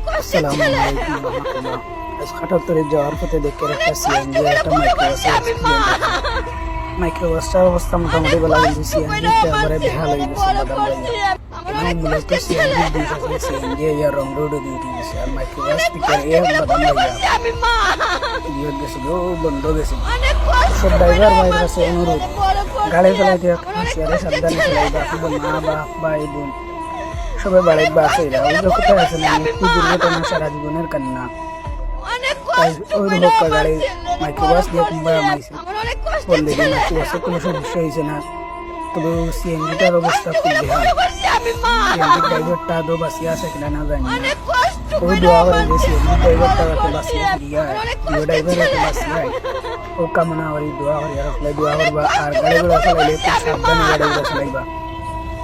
আসসালামু আলাইকুম রহমতুল্লাহ। আজ খাটাত্তরে যাওয়ার পথে দেখে একটা সিএনজি একটা মাইক্রোবাসটার অবস্থা মোটামুটি বলা কিন্তু সিএনজিটা এবারে বেহাল হয়ে গেছে বাদাম মূলত সিএনজি দিয়েছে সিএনজি ইয়ার রং রোডে দিয়ে দিয়েছে আর মাইক্রোবাস থেকে বাদাম দিয়ে গেছিল বন্ধ গেছে। সব ড্রাইভার ভাইয়ের কাছে অনুরোধ গাড়ি চালাইতে শেয়ারে সাবধানে চালাইবা, মা বাপ ভাই বোন সবাই বাড়ির বাসে কোথায় আছে না একটু দুর্ঘটনা সারা জীবনের কান্না। তাই ওই হোক্কা গাড়ি মাইক্রোবাস দিয়ে কুম্বায় আমাইছে বললে মাইক্রোবাসের কোনো সমস্যা হয়েছে না, তবে সিএনজিটার অবস্থা খুব বেহাল। সিএনজি ড্রাইভারটা আদৌ বাঁচিয়ে আছে কিনা না জানি না। ওই দোয়া করে যে সিএনজি ড্রাইভারটা যাতে বাঁচিয়ে ফিরিয়া ডিও ড্রাইভার যাতে বাঁচিয়ে ও কামনা করি দোয়া করি আর দোয়া করবা আর গাড়িগুলো চালাইলে খুব সাবধানে গাড়িগুলো চালাইবা।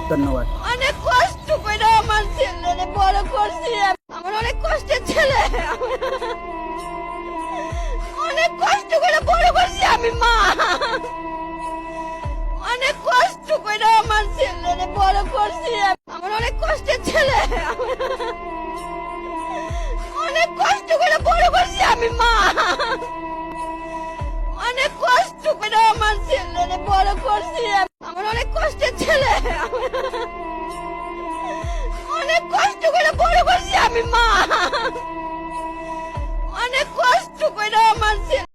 ধন্যবাদ। অনেক কষ্ট করে আমার ছেলে বড় করছি, আমার অনেক কষ্টের ছেলে, অনেক কষ্ট করে বড় করছি আমি মা, অনেক কষ্ট করে আমার ছেলে বড় করছি, আমার অনেক কষ্টের ছেলে, অনেক কষ্ট করে বড় করছি আমি মা, অনেক কষ্ট করে আমার ছেলে বড় করছি, আমার অনেক কষ্টের ছেলে, অনেক কষ্ট করে বড় করছি আমি মা, অনেক কষ্ট করে আমার ছেলে।